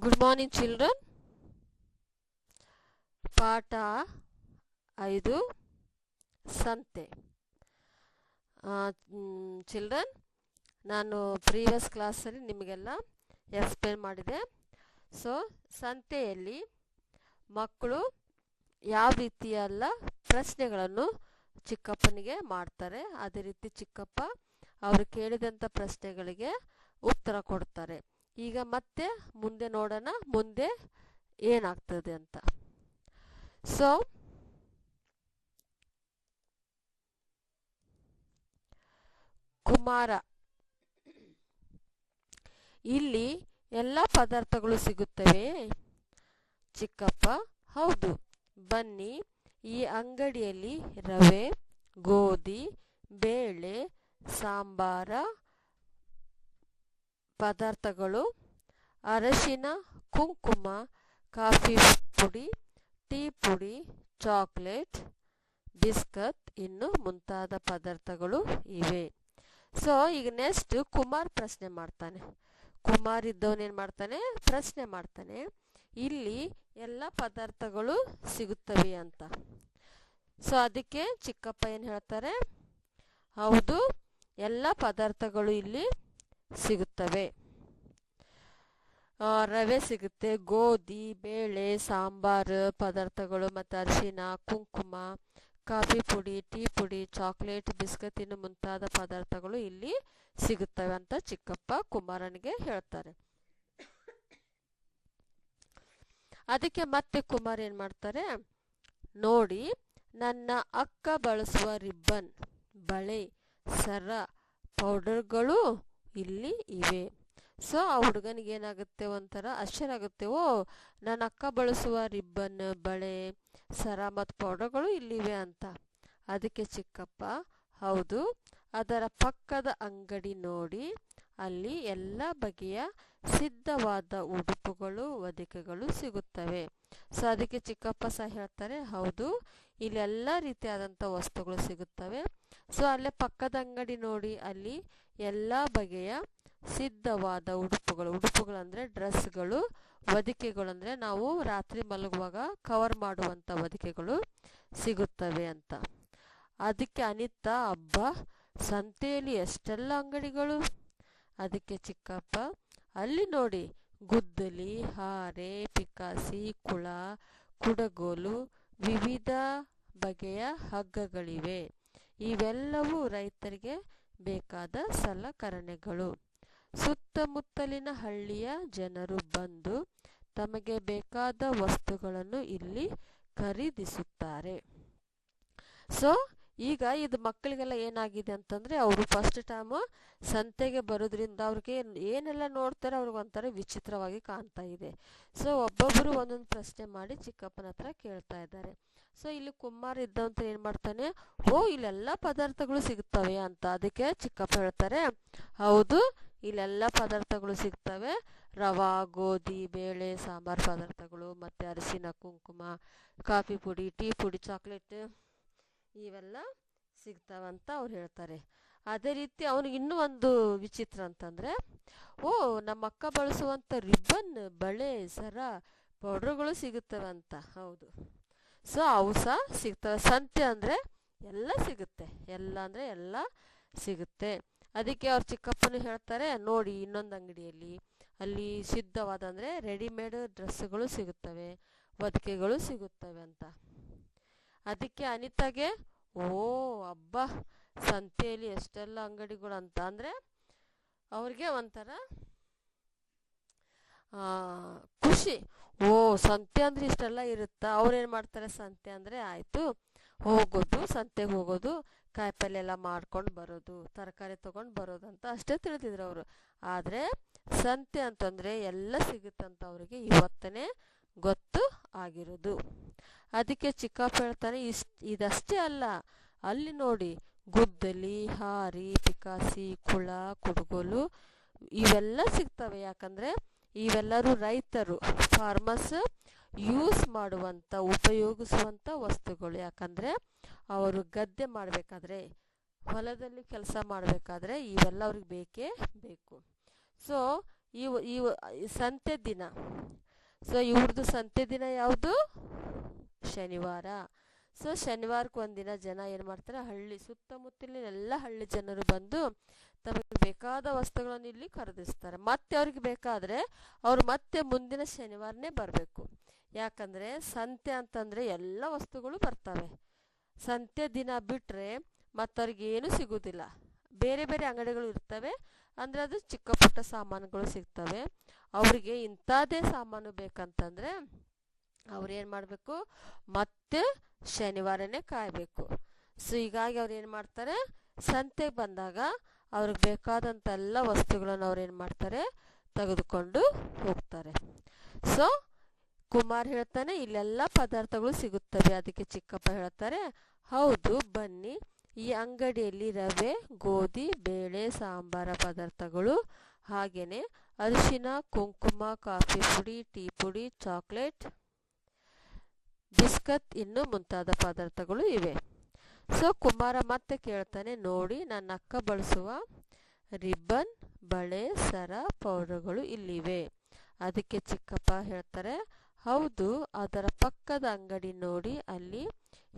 Good morning, children. ಪಾಠ 5 ಸಂತೆ. Children, ನಾನು ಪ್ರೀವಿಯಸ್ ಕ್ಲಾಸಲ್ಲಿ ನಿಮಗೆಲ್ಲ ಎಕ್ಸ್ಪ್ಲೇನ್ ಮಾಡಿದೆ. ಸೊ ಸಂತೆಯಲ್ಲಿ ಮಕ್ಕಳು ಯಾವ ರೀತಿಯೆಲ್ಲ ಪ್ರಶ್ನೆಗಳನ್ನು ಚಿಕ್ಕಪ್ಪನಿಗೆ ಮಾಡ್ತಾರೆ, ಅದೇ ರೀತಿ ಚಿಕ್ಕಪ್ಪ ಅವರು ಕೇಳಿದಂಥ ಪ್ರಶ್ನೆಗಳಿಗೆ ಉತ್ತರ ಕೊಡ್ತಾರೆ. ಈಗ ಮತ್ತೆ ಮುಂದೆ ನೋಡೋಣ, ಮುಂದೆ ಏನಾಗ್ತದೆ ಅಂತ. ಸೊ ಕುಮಾರ, ಇಲ್ಲಿ ಎಲ್ಲ ಪದಾರ್ಥಗಳು ಸಿಗುತ್ತವೆ. ಚಿಕ್ಕಪ್ಪ: ಹೌದು, ಬನ್ನಿ, ಈ ಅಂಗಡಿಯಲ್ಲಿ ರವೆ, ಗೋಧಿ, ಬೇಳೆ, ಸಾಂಬಾರ ಪದಾರ್ಥಗಳು, ಅರಶಿನ, ಕುಂಕುಮ, ಕಾಫಿ ಪುಡಿ, ಟೀ ಪುಡಿ, ಚಾಕ್ಲೇಟ್, ಬಿಸ್ಕತ್, ಇನ್ನು ಮುಂತಾದ ಪದಾರ್ಥಗಳು ಇವೆ. ಸೊ ಈಗ ನೆಕ್ಸ್ಟ್ ಕುಮಾರ್ ಪ್ರಶ್ನೆ ಮಾಡ್ತಾನೆ. ಕುಮಾರ್ ಇದ್ದವನೇನು ಮಾಡ್ತಾನೆ, ಪ್ರಶ್ನೆ ಮಾಡ್ತಾನೆ, ಇಲ್ಲಿ ಎಲ್ಲ ಪದಾರ್ಥಗಳು ಸಿಗುತ್ತವೆ ಅಂತ. ಸೊ ಅದಕ್ಕೆ ಚಿಕ್ಕಪ್ಪ ಏನು ಹೇಳ್ತಾರೆ, ಹೌದು, ಎಲ್ಲ ಪದಾರ್ಥಗಳು ಇಲ್ಲಿ ಸಿಗುತ್ತವೆ. ರವೆ ಸಿಗುತ್ತೆ, ಗೋಧಿ, ಬೇಳೆ, ಸಾಂಬಾರು ಪದಾರ್ಥಗಳು, ಮತ್ತು ಅರಿಶಿನ, ಕುಂಕುಮ, ಕಾಫಿ ಪುಡಿ, ಟೀ ಪುಡಿ, ಚಾಕ್ಲೇಟ್, ಬಿಸ್ಕತ್, ಇನ್ನು ಮುಂತಾದ ಪದಾರ್ಥಗಳು ಇಲ್ಲಿ ಸಿಗುತ್ತವೆ ಅಂತ ಚಿಕ್ಕಪ್ಪ ಕುಮಾರನಿಗೆ ಹೇಳ್ತಾರೆ. ಅದಕ್ಕೆ ಮತ್ತೆ ಕುಮಾರ್ ಏನು ಮಾಡ್ತಾರೆ, ನೋಡಿ, ನನ್ನ ಅಕ್ಕ ಬಳಸುವ ರಿಬ್ಬನ್, ಬಳೆ, ಸರ, ಪೌಡರ್ಗಳು ಇಲ್ಲಿ ಇವೆ. ಸೊ ಆ ಹುಡುಗನಿಗೆ ಏನಾಗುತ್ತೆ, ಒಂಥರ ಆಶ್ಚರ್ಯ ಆಗುತ್ತೆ. ಓ, ನನ್ನ ಅಕ್ಕ ಬಳಸುವ ರಿಬ್ಬನ್, ಬಳೆ, ಸರ ಮತ್ತು ಪೌಡರ್ಗಳು ಇಲ್ಲಿವೆ ಅಂತ. ಅದಕ್ಕೆ ಚಿಕ್ಕಪ್ಪ: ಹೌದು, ಅದರ ಪಕ್ಕದ ಅಂಗಡಿ ನೋಡಿ, ಅಲ್ಲಿ ಎಲ್ಲ ಬಗೆಯ ಸಿದ್ಧವಾದ ಉಡುಪುಗಳು, ಹೊದಿಕೆಗಳು ಸಿಗುತ್ತವೆ. ಸೊ ಅದಕ್ಕೆ ಚಿಕ್ಕಪ್ಪ ಸಹ ಹೇಳ್ತಾರೆ, ಹೌದು, ಇಲ್ಲಿ ಎಲ್ಲ ರೀತಿಯಾದಂಥ ವಸ್ತುಗಳು ಸಿಗುತ್ತವೆ. ಸೊ ಅಲ್ಲೇ ಪಕ್ಕದ ಅಂಗಡಿ ನೋಡಿ, ಅಲ್ಲಿ ಎಲ್ಲ ಬಗೆಯ ಸಿದ್ಧವಾದ ಉಡುಪುಗಳು ಅಂದರೆ ಡ್ರೆಸ್ಗಳು, ಹೊದಿಕೆಗಳು ಅಂದರೆ ನಾವು ರಾತ್ರಿ ಮಲಗುವಾಗ ಕವರ್ ಮಾಡುವಂಥ ಹೊದಿಕೆಗಳು ಸಿಗುತ್ತವೆ ಅಂತ. ಅದಕ್ಕೆ ಅನಿತಾ: ಹಬ್ಬ, ಸಂತೆಯಲ್ಲಿ ಎಷ್ಟೆಲ್ಲ ಅಂಗಡಿಗಳು. ಅದಕ್ಕೆ ಚಿಕ್ಕಪ್ಪ: ಅಲ್ಲಿ ನೋಡಿ, ಗುದ್ದಲಿ, ಹಾರೆ, ಪಿಕಾಸಿ, ಕುಳ, ಕುಡಗೋಲು, ವಿವಿಧ ಬಗೆಯ ಹಗ್ಗಗಳಿವೆ. ಇವೆಲ್ಲವೂ ರೈತರಿಗೆ ಬೇಕಾದ ಸಲಕರಣೆಗಳು. ಸುತ್ತಮುತ್ತಲಿನ ಹಳ್ಳಿಯ ಜನರು ಬಂದು ತಮಗೆ ಬೇಕಾದ ವಸ್ತುಗಳನ್ನು ಇಲ್ಲಿ ಖರೀದಿಸುತ್ತಾರೆ. ಸೊ ಈಗ ಇದು ಮಕ್ಕಳಿಗೆಲ್ಲ ಏನಾಗಿದೆ ಅಂತಂದರೆ, ಅವರು ಫಸ್ಟ್ ಟೈಮ್ ಸಂತೆಗೆ ಬರೋದ್ರಿಂದ ಅವ್ರಿಗೆ ಏನೆಲ್ಲ ನೋಡ್ತಾರೆ ಅವ್ರಿಗೊಂಥರ ವಿಚಿತ್ರವಾಗಿ ಕಾಣ್ತಾ ಇದೆ. ಸೊ ಒಬ್ಬೊಬ್ಬರು ಒಂದೊಂದು ಪ್ರಶ್ನೆ ಮಾಡಿ ಚಿಕ್ಕಪ್ಪನ ಹತ್ರ ಕೇಳ್ತಾ ಇದ್ದಾರೆ. ಸೊ ಇಲ್ಲಿ ಕುಮಾರ್ ಇದ್ದಂತ ಏನು ಮಾಡ್ತಾನೆ, ಓ, ಇಲ್ಲೆಲ್ಲ ಪದಾರ್ಥಗಳು ಸಿಗ್ತವೆ ಅಂತ. ಅದಕ್ಕೆ ಚಿಕ್ಕಪ್ಪ ಹೇಳ್ತಾರೆ, ಹೌದು, ಇಲ್ಲೆಲ್ಲ ಪದಾರ್ಥಗಳು ಸಿಗ್ತವೆ. ರವಾ, ಗೋಧಿ, ಬೇಳೆ, ಸಾಂಬಾರು ಪದಾರ್ಥಗಳು, ಮತ್ತು ಅರಿಶಿನ, ಕುಂಕುಮ, ಕಾಫಿ ಪುಡಿ, ಟೀ ಪುಡಿ, ಚಾಕ್ಲೇಟ್ ಇವೆಲ್ಲ ಸಿಗ್ತಾವಂತ ಅವ್ರು ಹೇಳ್ತಾರೆ. ಅದೇ ರೀತಿ ಅವನಿಗೆ ಇನ್ನೂ ಒಂದು ವಿಚಿತ್ರ ಅಂತಂದರೆ, ಓ, ನಮ್ಮ ಅಕ್ಕ ಬಳಸುವಂಥ ರಿಬ್ಬನ್, ಬಳೆ, ಸರ, ಪೌಡ್ರುಗಳು ಸಿಗುತ್ತವೆ ಅಂತ. ಹೌದು, ಸೊ ಅವು ಸಹ ಸಿಗ್ತವೆ. ಸಂತೆ ಅಂದರೆ ಎಲ್ಲ ಸಿಗುತ್ತೆ, ಎಲ್ಲ ಅಂದರೆ ಎಲ್ಲ ಸಿಗುತ್ತೆ. ಅದಕ್ಕೆ ಅವ್ರ ಚಿಕ್ಕಪ್ಪನು ಹೇಳ್ತಾರೆ, ನೋಡಿ, ಇನ್ನೊಂದು ಅಂಗಡಿಯಲ್ಲಿ ಅಲ್ಲಿ ಸಿದ್ಧವಾದ ಅಂದರೆ ರೆಡಿಮೇಡ್ ಡ್ರೆಸ್ಸುಗಳು ಸಿಗುತ್ತವೆ, ಹೊದಿಕೆಗಳು ಸಿಗುತ್ತವೆ ಅಂತ. ಅದಕ್ಕೆ ಅನಿತಾಗೆ, ಓ ಹಬ್ಬ, ಸಂತೆಯಲ್ಲಿ ಎಷ್ಟೆಲ್ಲ ಅಂಗಡಿಗಳು ಅಂತ. ಅಂದರೆ ಅವ್ರಿಗೆ ಒಂಥರ ಖುಷಿ. ಓ, ಸಂತೆ ಅಂದರೆ ಇಷ್ಟೆಲ್ಲ ಇರುತ್ತಾ. ಅವ್ರೇನು ಮಾಡ್ತಾರೆ, ಸಂತೆ ಅಂದರೆ ಆಯಿತು, ಹೋಗೋದು, ಸಂತೆಗೆ ಹೋಗೋದು, ಕಾಯಿಪಲ್ಲೆ ಎಲ್ಲ ಮಾಡ್ಕೊಂಡು ಬರೋದು, ತರಕಾರಿ ತೊಗೊಂಡು ಬರೋದು ಅಂತ ಅಷ್ಟೇ ತಿಳಿದಿದ್ರು ಅವರು. ಆದರೆ ಸಂತೆ ಅಂತಂದರೆ ಎಲ್ಲ ಸಿಗುತ್ತಂತ ಅವರಿಗೆ ಇವತ್ತನೇ ಗೊತ್ತು ಆಗಿರೋದು. ಅದಕ್ಕೆ ಚಿಕ್ಕಪ್ಪ ಹೇಳ್ತಾನೆ, ಇದಷ್ಟೇ ಅಲ್ಲ, ಅಲ್ಲಿ ನೋಡಿ, ಗುದ್ದಲಿ, ಹಾರಿ, ಪಿಕಾಸಿ, ಕುಳ, ಕುಡುಗೋಲು ಇವೆಲ್ಲ ಸಿಗ್ತವೆ. ಯಾಕಂದರೆ ಇವೆಲ್ಲರೂ ರೈತರು, ಫಾರ್ಮರ್ಸ್ ಯೂಸ್ ಮಾಡುವಂಥ, ಉಪಯೋಗಿಸುವಂಥ ವಸ್ತುಗಳು. ಯಾಕಂದರೆ ಅವರು ಗದ್ದೆ ಮಾಡಬೇಕಾದ್ರೆ, ಹೊಲದಲ್ಲಿ ಕೆಲಸ ಮಾಡಬೇಕಾದ್ರೆ ಇವೆಲ್ಲ ಅವ್ರಿಗೆ ಬೇಕೇ ಬೇಕು. ಸೊ ಈ ಸಂತೆ ದಿನ. ಸೊ ಇವ್ರದ್ದು ಸಂತೆ ದಿನ ಯಾವುದು? ಶನಿವಾರ. ಸೊ ಶನಿವಾರಕ್ಕೆ ಒಂದಿನ ಜನ ಏನು ಮಾಡ್ತಾರೆ, ಸುತ್ತಮುತ್ತಲಿನ ಎಲ್ಲ ಹಳ್ಳಿ ಜನರು ಬಂದು ತಮಗೆ ಬೇಕಾದ ವಸ್ತುಗಳನ್ನು ಇಲ್ಲಿ ಖರೀದಿಸ್ತಾರೆ. ಮತ್ತೆ ಅವ್ರಿಗೆ ಬೇಕಾದರೆ ಅವರು ಮತ್ತೆ ಮುಂದಿನ ಶನಿವಾರನೇ ಬರಬೇಕು. ಯಾಕಂದರೆ ಸಂತೆ ಅಂತಂದರೆ ಎಲ್ಲ ವಸ್ತುಗಳು ಬರ್ತವೆ. ಸಂತೆ ದಿನ ಬಿಟ್ಟರೆ ಮತ್ತವ್ರಿಗೆ ಏನೂ ಸಿಗೋದಿಲ್ಲ. ಬೇರೆ ಬೇರೆ ಅಂಗಡಿಗಳು ಇರ್ತವೆ, ಅಂದರೆ ಅದು ಚಿಕ್ಕ ಪುಟ್ಟ ಸಾಮಾನುಗಳು ಸಿಗ್ತವೆ. ಅವರಿಗೆ ಇಂಥದ್ದೇ ಸಾಮಾನು ಬೇಕಂತಂದರೆ ಅವ್ರೇನು ಮಾಡಬೇಕು, ಮತ್ತೆ ಶನಿವಾರನೇ ಕಾಯಬೇಕು. ಸೊ ಹೀಗಾಗಿ ಅವ್ರು ಏನು ಮಾಡ್ತಾರೆ, ಸಂತೆಗೆ ಬಂದಾಗ ಅವ್ರಿಗೆ ಬೇಕಾದಂಥ ಎಲ್ಲ ವಸ್ತುಗಳನ್ನು ಅವ್ರೇನು ಮಾಡ್ತಾರೆ, ತೆಗೆದುಕೊಂಡು ಹೋಗ್ತಾರೆ. ಸೊ ಕುಮಾರ್ ಹೇಳ್ತಾನೆ, ಇಲ್ಲೆಲ್ಲ ಪದಾರ್ಥಗಳು ಸಿಗುತ್ತವೆ. ಅದಕ್ಕೆ ಚಿಕ್ಕಪ್ಪ ಹೇಳ್ತಾರೆ, ಹೌದು ಬನ್ನಿ, ಈ ಅಂಗಡಿಯಲ್ಲಿ ರವೆ, ಗೋಧಿ, ಬೇಳೆ, ಸಾಂಬಾರ ಪದಾರ್ಥಗಳು, ಹಾಗೆಯೇ ಅರಿಶಿನ, ಕುಂಕುಮ, ಕಾಫಿ ಪುಡಿ, ಟೀ ಪುಡಿ, ಚಾಕ್ಲೇಟ್, ಬಿಸ್ಕತ್ ಇನ್ನೂ ಮುಂತಾದ ಪದಾರ್ಥಗಳು ಇವೆ. ಸೊ ಕುಮಾರ ಮತ್ತೆ ಕೇಳ್ತಾನೆ, ನೋಡಿ ನನ್ನ ಅಕ್ಕ ಬಳಸುವ ರಿಬ್ಬನ್, ಬಳೆ, ಸರ, ಪೌಡರ್ಗಳು ಇಲ್ಲಿವೆ. ಅದಕ್ಕೆ ಚಿಕ್ಕಪ್ಪ ಹೇಳ್ತಾರೆ, ಹೌದು, ಅದರ ಪಕ್ಕದ ಅಂಗಡಿ ನೋಡಿ, ಅಲ್ಲಿ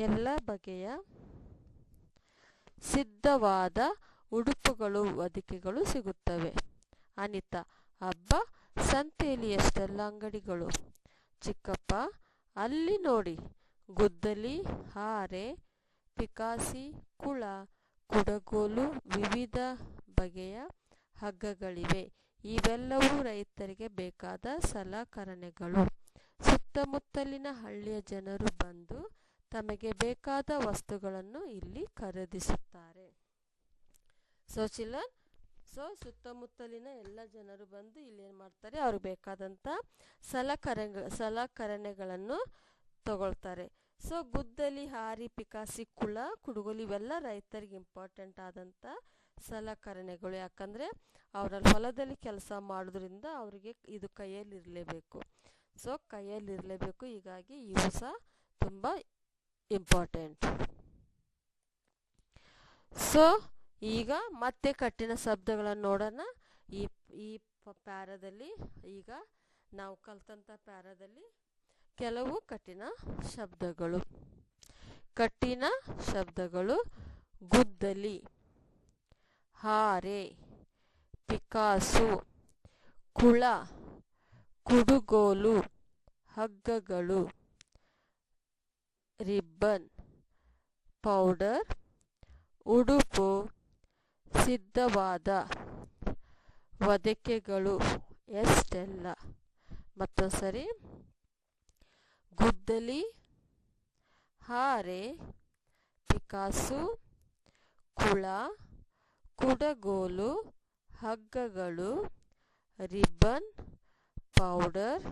ಎಲ್ಲ ಬಗೆಯ ಸಿದ್ಧವಾದ ಉಡುಪುಗಳು, ಹೊದಿಕೆಗಳು ಸಿಗುತ್ತವೆ. ಅನಿತಾ, ಹಬ್ಬ, ಸಂತೆಯಲ್ಲಿ ಎಷ್ಟೆಲ್ಲ ಅಂಗಡಿಗಳು. ಚಿಕ್ಕಪ್ಪ, ಅಲ್ಲಿ ನೋಡಿ, ಗುದ್ದಲಿ, ಹಾರೆ, ಪಿಕಾಸಿ, ಕುಳ, ಕುಡಗೋಲು, ವಿವಿಧ ಬಗೆಯ ಹಗ್ಗಗಳಿವೆ. ಇವೆಲ್ಲವೂ ರೈತರಿಗೆ ಬೇಕಾದ ಸಲಕರಣೆಗಳು. ಸುತ್ತಮುತ್ತಲಿನ ಹಳ್ಳಿಯ ಜನರು ಬಂದು ತಮಗೆ ಬೇಕಾದ ವಸ್ತುಗಳನ್ನು ಇಲ್ಲಿ ಖರೀದಿಸುತ್ತಾರೆ. ಸೊ ಚಿಲ್ಡ್ರನ್, ಸೊ ಸುತ್ತಮುತ್ತಲಿನ ಎಲ್ಲ ಜನರು ಬಂದು ಇಲ್ಲಿ ಏನು ಮಾಡ್ತಾರೆ, ಅವ್ರಿಗೆ ಬೇಕಾದಂಥ ಸಲಕರಣೆಗಳನ್ನು ತಗೊಳ್ತಾರೆ. ಸೊ ಗುದ್ದಲಿ, ಹಾರಿ, ಪಿಕಾಸಿ, ಕುಳ, ಕುಡುಗೋಲು ಇವೆಲ್ಲ ರೈತರಿಗೆ ಇಂಪಾರ್ಟೆಂಟ್ ಆದಂಥ ಸಲಕರಣೆಗಳು. ಯಾಕಂದರೆ ಅವರಲ್ಲಿ ಹೊಲದಲ್ಲಿ ಕೆಲಸ ಮಾಡೋದ್ರಿಂದ ಅವರಿಗೆ ಇದು ಕೈಯಲ್ಲಿ ಇರಲೇಬೇಕು. ಸೊ ಕೈಯಲ್ಲಿ ಇರಲೇಬೇಕು, ಹೀಗಾಗಿ ಇವು ಸಹ ತುಂಬ ಇಂಪಾರ್ಟೆಂಟ್. ಸೊ ಈಗ ಮತ್ತೆ ಕಠಿಣ ಶಬ್ದಗಳನ್ನು ನೋಡೋಣ. ಈ ಪ್ಯಾರಾದಲ್ಲಿ ಈಗ ನಾವು ಕಲ್ತಂಥ ಪ್ಯಾರಾದಲ್ಲಿ ಕೆಲವು ಕಠಿಣ ಶಬ್ದಗಳು. ಕಠಿಣ ಶಬ್ದಗಳು: ಗುದ್ದಲಿ, ಹಾರೆ, ಪಿಕಾಸು, ಕುಳ, ಕುಡುಗೋಲು, ಹಗ್ಗಗಳು, ರಿಬ್ಬನ್, ಪೌಡರ್, ಉಡುಪು, ಸಿದ್ಧವಾದ ಹೊದಿಕೆಗಳು, ಎಷ್ಟೆಲ್ಲ. ಮತ್ತೊಂದು ಸರಿ: ಗುದ್ದಲಿ, ಹಾರೆ, ಪಿಕಾಸು, ಕುಳ, ಕುಡಗೋಲು, ಹಗ್ಗಗಳು, ರಿಬ್ಬನ್, ಪೌಡರ್,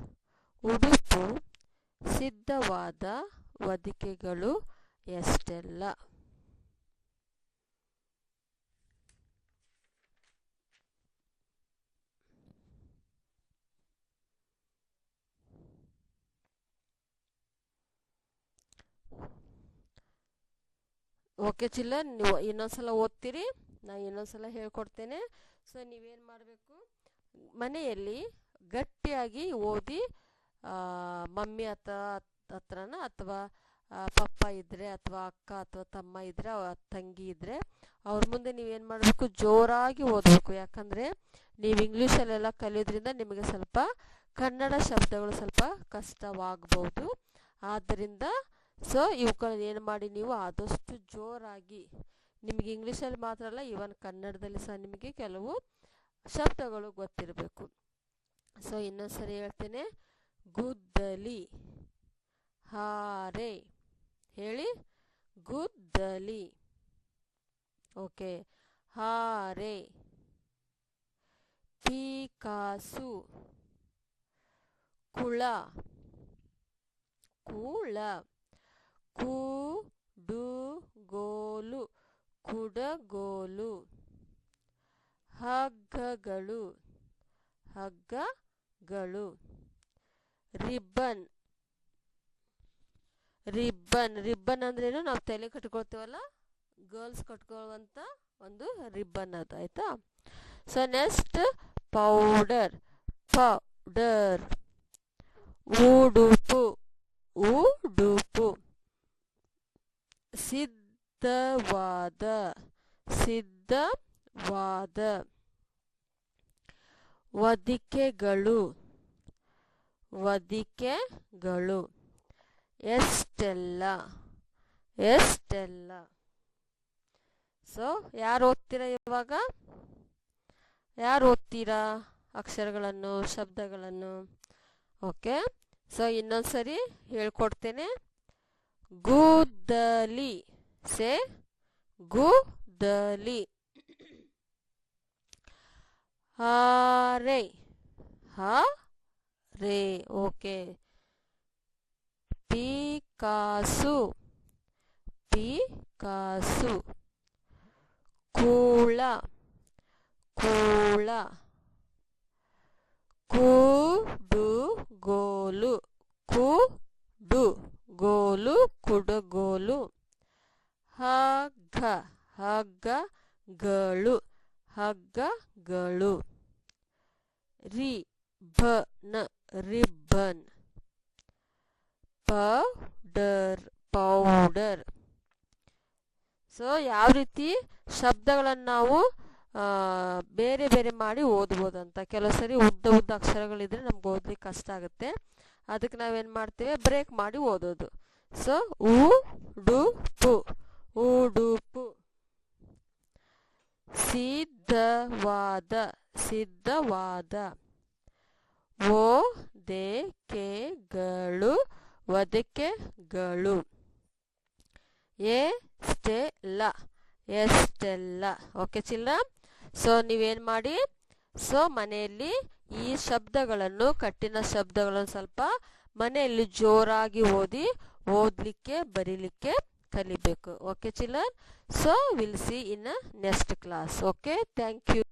ಉಡುಪು, ಸಿದ್ಧವಾದ ಹೊದಿಕೆಗಳು, ಎಷ್ಟೆಲ್ಲ. ಓಕೆ ಚಿಲ್ಲರ್, ನೀವು ಇನ್ನೊಂದ್ಸಲ ಓದ್ತೀರಿ, ನಾನು ಇನ್ನೊಂದ್ಸಲ ಹೇಳ್ಕೊಡ್ತೇನೆ. ಸೊ ನೀವೇನು ಮಾಡಬೇಕು, ಮನೆಯಲ್ಲಿ ಗಟ್ಟಿಯಾಗಿ ಓದಿ ಮಮ್ಮಿ ಹತ್ರನ ಅಥವಾ ಪಪ್ಪ ಇದ್ದರೆ ಅಥವಾ ಅಕ್ಕ ಅಥವಾ ತಮ್ಮ ಇದ್ದರೆ ತಂಗಿ ಇದ್ದರೆ ಅವ್ರ ಮುಂದೆ ನೀವೇನು ಮಾಡಬೇಕು, ಜೋರಾಗಿ ಓದಬೇಕು. ಯಾಕಂದರೆ ನೀವು ಇಂಗ್ಲೀಷಲ್ಲೆಲ್ಲ ಕಲಿಯೋದ್ರಿಂದ ನಿಮಗೆ ಸ್ವಲ್ಪ ಕನ್ನಡ ಶಬ್ದಗಳು ಸ್ವಲ್ಪ ಕಷ್ಟವಾಗ್ಬೋದು. ಆದ್ದರಿಂದ ಸೊ ಇವುಗಳನ್ನ ಏನು ಮಾಡಿ, ನೀವು ಆದಷ್ಟು ಜೋರಾಗಿ, ನಿಮಗೆ ಇಂಗ್ಲೀಷಲ್ಲಿ ಮಾತ್ರ ಅಲ್ಲ, ಈವನ್ ಕನ್ನಡದಲ್ಲಿ ಸಹ ನಿಮಗೆ ಕೆಲವು ಶಬ್ದಗಳು ಗೊತ್ತಿರಬೇಕು. ಸೊ ಇನ್ನೊಂದ್ಸರಿ ಹೇಳ್ತೇನೆ: ಗುದ್ದಲಿ, ಹಾರೆ, ಹೇಳಿ, ಗುದ್ದಲಿ. ಓಕೆ. ಹಾರೆ, ಪಿಕಾಸು, ಕುಳ, ಕೂಳ, ಕುಡುಗೋಲು, ಕುಡಗೋಲು, ಹಗ್ಗಗಳು, ಹಗ್ಗಗಳು, ರಿಬ್ಬನ್. ರಿಬ್ಬನ್ ಅಂದ್ರೇನು, ನಾವು ತಲೆ ಕಟ್ಕೊಳ್ತೀವಲ್ಲ, ಗರ್ಲ್ಸ್ ಕಟ್ಕೊಳ್ಳುವಂಥ ಒಂದು ರಿಬ್ಬನ್ ಅದು, ಆಯ್ತಾ. So next powder. ಪೌಡರ್. ಉಡುಪು ಉಡುಪು. ಸಿದ್ಧವಾದ ಸಿದ್ಧವಾದ. ಹೊದಿಕೆಗಳು ಹೊದಿಕೆಗಳು. ಎಷ್ಟೆಲ್ಲ ಎಷ್ಟೆಲ್ಲ. ಸೊ ಯಾರು ಓದ್ತೀರಾ ಇವಾಗ? ಯಾರು ಓದ್ತೀರಾ ಅಕ್ಷರಗಳನ್ನು, ಶಬ್ದಗಳನ್ನು? ಓಕೆ, ಸೊ ಇನ್ನೊಂದ್ಸರಿ ಹೇಳ್ಕೊಡ್ತೇನೆ. ಗುದ್ದಲಿ. ಸೇ ಗುದ್ದಲಿ. ಹಾರೆ ಹಾರೆ. ಓಕೆ. ಪಿಕಾಸು ಪಿಕಾಸು. ಕೂಳ ಕೂಳ. ಕುಡುಗೋಲು ಕುಡುಗೋಲು ಕುಡುಗೋಲು. ಹಗ್ಗ ಹಗ್ಗಗಳು ಹಗ್ಗಗಳು. Ribbon ribbon. Powder powder. So ಯಾವ ರೀತಿ ಶಬ್ದಗಳನ್ನು ನಾವು ಬೇರೆ ಬೇರೆ ಮಾಡಿ ಓದ್ಬೋದಂತ. ಕೆಲವು ಸರಿ ಉದ್ದ ಉದ್ದ ಅಕ್ಷರಗಳಿದ್ರೆ ನಮ್ಗೆ ಓದ್ಲಿಕ್ಕೆ ಕಷ್ಟ ಆಗುತ್ತೆ. ಅದಕ್ಕೆ ನಾವೇನು ಮಾಡ್ತೇವೆ, ಬ್ರೇಕ್ ಮಾಡಿ ಓದೋದು. ಸೊ ಉಡುಪು ಉಡುಪು. ಸಿದ್ಧವಾದ ಸಿದ್ಧವಾದ. ಹೊದಿಕೆಗಳು ಹೊದಿಕೆಗಳು. ಎಷ್ಟೆಲ್ಲ ಎಷ್ಟೆಲ್ಲ. Okay children? ಸೊ ನೀವೇನು ಮಾಡಿ, ಸೊ ಮನೆಯಲ್ಲಿ ಈ ಶಬ್ದಗಳನ್ನು, ಕಠಿಣ ಶಬ್ದಗಳನ್ನು ಸ್ವಲ್ಪ ಮನೆಯಲ್ಲಿ ಜೋರಾಗಿ ಓದಲಿಕ್ಕೆ ಬರೀಲಿಕ್ಕೆ ಕಲಿಬೇಕು. Okay children? So will see in next class. Okay, thank you.